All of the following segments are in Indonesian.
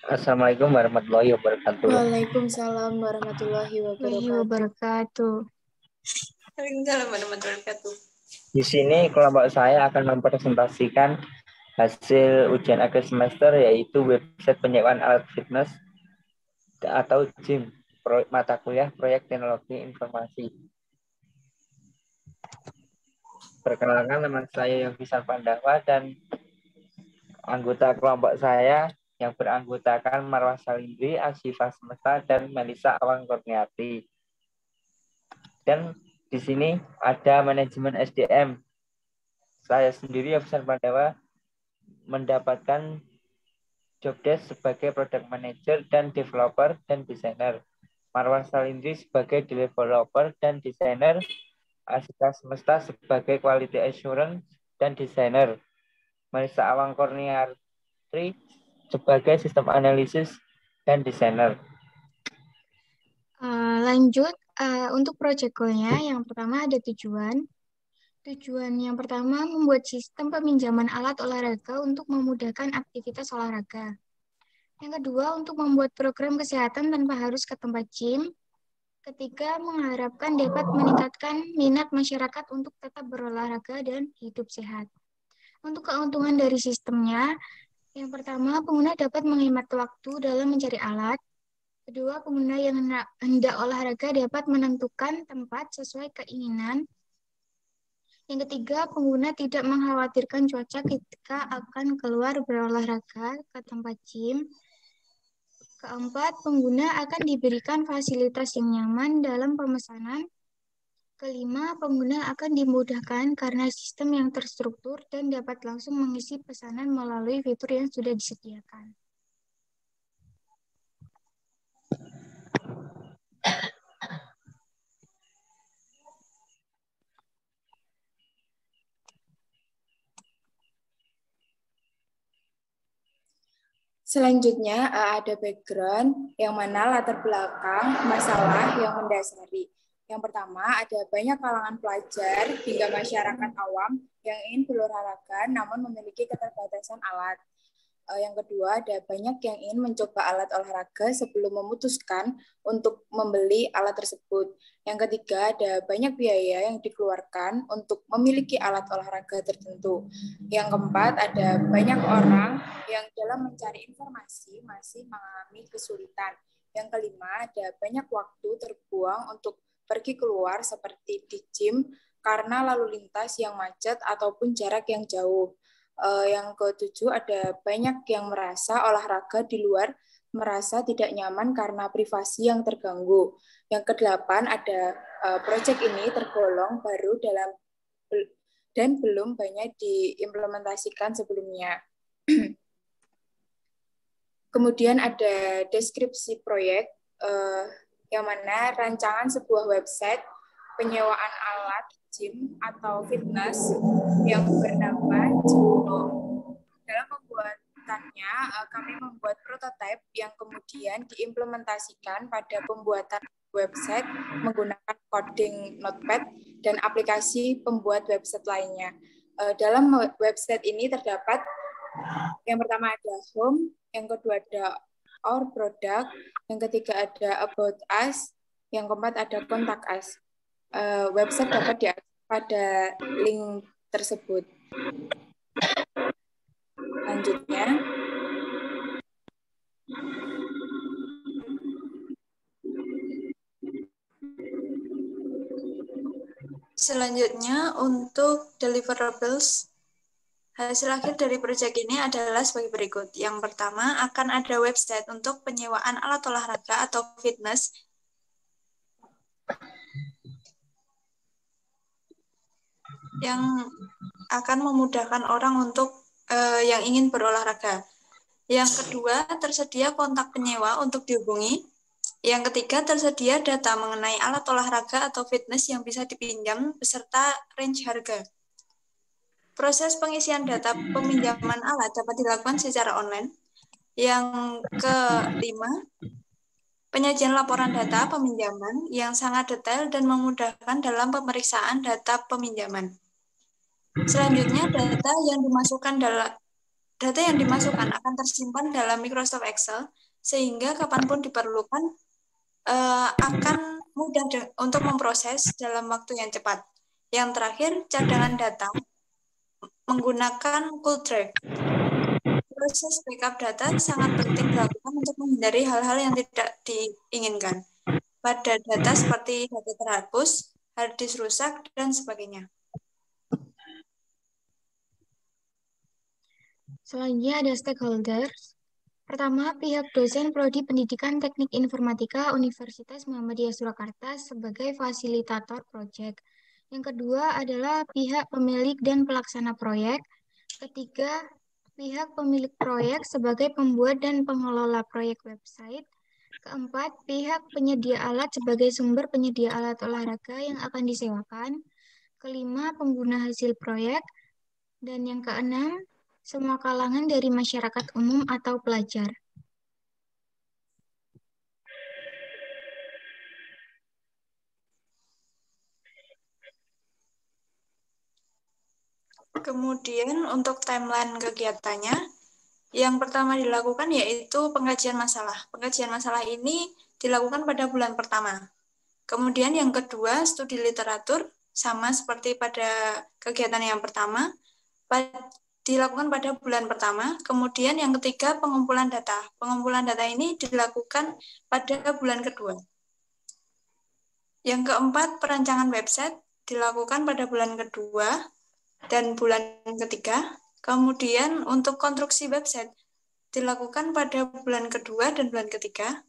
Assalamualaikum warahmatullahi wabarakatuh. Waalaikumsalam warahmatullahi wabarakatuh. Waalaikumsalam warahmatullahi wabarakatuh. Di sini kelompok saya akan mempresentasikan hasil ujian akhir semester, yaitu website penyewaan alat fitness atau gym, mata kuliah proyek teknologi informasi. Perkenalkan, nama saya Yogisan Pandawa dan anggota kelompok saya yang beranggotakan Marwah Salindri, Asyifa Semesta, dan Melisa Awang Kurniati. Dan di sini ada manajemen SDM. Saya sendiri, Yogisan Pandawa, mendapatkan job desk sebagai product manager dan developer dan desainer. Marwah Salindri sebagai developer dan desainer. Asyifa Semesta sebagai quality assurance dan desainer. Melisa Awang Kurniati sebagai sistem analisis dan desainer. Lanjut, untuk project goal-nya, yang pertama ada tujuan. Tujuan yang pertama, membuat sistem peminjaman alat olahraga untuk memudahkan aktivitas olahraga. Yang kedua, untuk membuat program kesehatan tanpa harus ke tempat gym. Ketiga, mengharapkan dapat meningkatkan minat masyarakat untuk tetap berolahraga dan hidup sehat. Untuk keuntungan dari sistemnya, yang pertama, pengguna dapat menghemat waktu dalam mencari alat. Kedua, pengguna yang hendak olahraga dapat menentukan tempat sesuai keinginan. Yang ketiga, pengguna tidak mengkhawatirkan cuaca ketika akan keluar berolahraga ke tempat gym. Keempat, pengguna akan diberikan fasilitas yang nyaman dalam pemesanan. Kelima, pengguna akan dimudahkan karena sistem yang terstruktur dan dapat langsung mengisi pesanan melalui fitur yang sudah disediakan. Selanjutnya ada background yang mana latar belakang masalah yang mendasari. Yang pertama ada banyak kalangan pelajar hingga masyarakat awam yang ingin berolahraga namun memiliki keterbatasan alat. Yang kedua ada banyak yang ingin mencoba alat olahraga sebelum memutuskan untuk membeli alat tersebut. Yang ketiga ada banyak biaya yang dikeluarkan untuk memiliki alat olahraga tertentu. Yang keempat ada banyak orang yang dalam mencari informasi masih mengalami kesulitan. Yang kelima ada banyak waktu terbuang untuk pergi keluar seperti di gym karena lalu lintas yang macet ataupun jarak yang jauh. Yang ketujuh ada banyak yang merasa olahraga di luar merasa tidak nyaman karena privasi yang terganggu. Yang kedelapan ada proyek ini tergolong baru dan belum banyak diimplementasikan sebelumnya. Kemudian ada deskripsi proyek yang mana rancangan sebuah website penyewaan alat gym atau fitness yang bernama Gymbo. Dalam pembuatannya, kami membuat prototipe yang kemudian diimplementasikan pada pembuatan website menggunakan coding Notepad dan aplikasi pembuat website lainnya. Dalam website ini terdapat yang pertama ada home, yang kedua ada our product, yang ketiga ada about us, yang keempat ada contact us. Website dapat diakses pada link tersebut. Lanjutnya, Selanjutnya untuk deliverables, hasil akhir dari proyek ini adalah sebagai berikut. Yang pertama akan ada website untuk penyewaan alat olahraga atau fitness yang akan memudahkan orang untuk yang ingin berolahraga. Yang kedua, tersedia kontak penyewa untuk dihubungi. Yang ketiga, tersedia data mengenai alat olahraga atau fitness yang bisa dipinjam beserta range harga. Proses pengisian data peminjaman alat dapat dilakukan secara online. Yang kelima, penyajian laporan data peminjaman yang sangat detail dan memudahkan dalam pemeriksaan data peminjaman. Selanjutnya, data yang dimasukkan data yang dimasukkan akan tersimpan dalam Microsoft Excel sehingga kapanpun diperlukan akan mudah untuk memproses dalam waktu yang cepat. Yang terakhir, cadangan data menggunakan CoolDrive. Proses backup data sangat penting dilakukan untuk menghindari hal-hal yang tidak diinginkan pada data seperti data terhapus, hard disk rusak, dan sebagainya. Selanjutnya ada stakeholders. Pertama, pihak dosen Prodi Pendidikan Teknik Informatika Universitas Muhammadiyah Surakarta sebagai fasilitator proyek. Yang kedua adalah pihak pemilik dan pelaksana proyek. Ketiga, pihak pemilik proyek sebagai pembuat dan pengelola proyek website. Keempat, pihak penyedia alat sebagai sumber penyedia alat olahraga yang akan disewakan. Kelima, pengguna hasil proyek. Dan yang keenam, semua kalangan dari masyarakat umum atau pelajar. Kemudian untuk timeline kegiatannya, yang pertama dilakukan yaitu pengkajian masalah. Pengkajian masalah ini dilakukan pada bulan pertama. Kemudian yang kedua, studi literatur, sama seperti pada kegiatan yang pertama, dilakukan pada bulan pertama. Kemudian yang ketiga, pengumpulan data. Pengumpulan data ini dilakukan pada bulan kedua. Yang keempat, perancangan website dilakukan pada bulan kedua dan bulan ketiga. Kemudian untuk konstruksi website dilakukan pada bulan kedua dan bulan ketiga.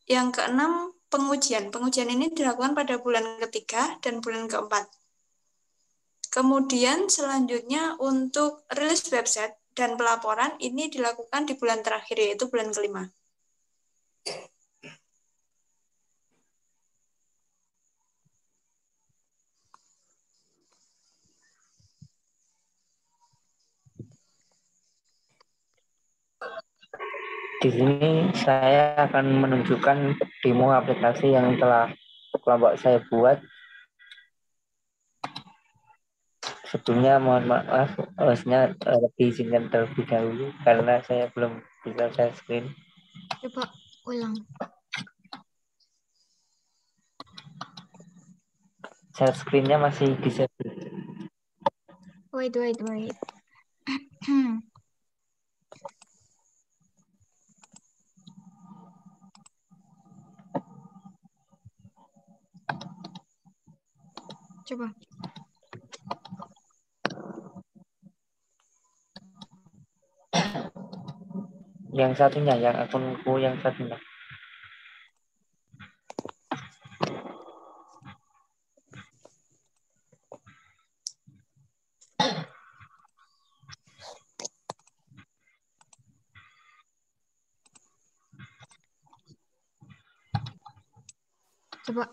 Yang keenam, pengujian. Pengujian ini dilakukan pada bulan ketiga dan bulan keempat. Kemudian selanjutnya untuk rilis website dan pelaporan ini dilakukan di bulan terakhir, yaitu bulan kelima. Di sini saya akan menunjukkan demo aplikasi yang telah kelompok saya buat. Sebelumnya mohon maaf, hostnya diizinkan terlebih dahulu karena saya belum bisa share screen. Coba ulang. Share screen-nya masih disable. Wait. Coba. Yang satunya, yang akunku yang satunya. Coba.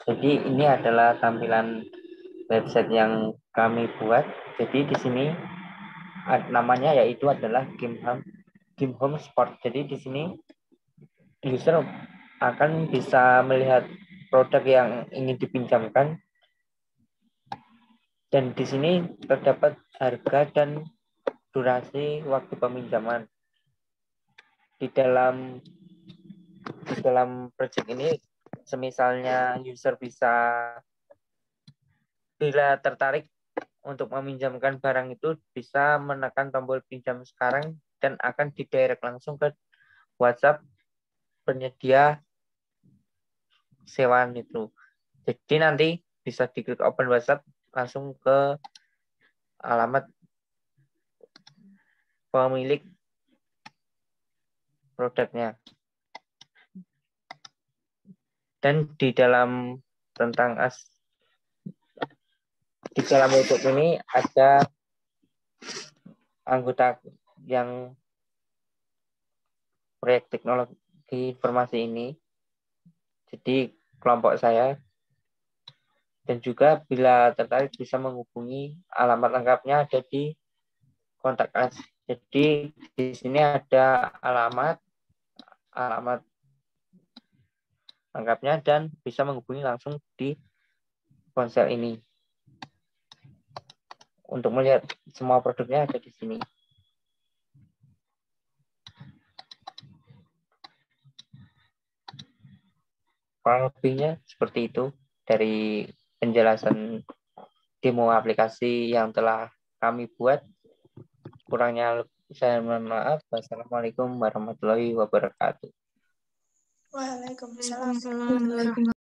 Jadi ini adalah tampilan website yang kami buat. Jadi di sini namanya yaitu adalah Game Home Sport. Jadi di sini user akan bisa melihat produk yang ingin dipinjamkan, dan di sini terdapat harga dan durasi waktu peminjaman. Di dalam project ini, semisalnya user bila tertarik untuk meminjamkan barang itu, bisa menekan tombol pinjam sekarang dan akan didirect langsung ke WhatsApp penyedia sewaan itu. Jadi nanti bisa diklik open WhatsApp langsung ke alamat pemilik produknya. Dan di dalam website ini ada anggota yang proyek teknologi informasi ini. Jadi kelompok saya, dan juga bila tertarik bisa menghubungi, alamat lengkapnya ada di kontak us. Jadi di sini ada alamat, alamat lengkapnya dan bisa menghubungi langsung di ponsel ini. Untuk melihat semua produknya ada di sini. Kurang lebihnya seperti itu dari penjelasan demo aplikasi yang telah kami buat. Kurangnya saya mohon maaf. Wassalamualaikum warahmatullahi wabarakatuh. Waalaikumsalam. Waalaikumsalam warahmatullahi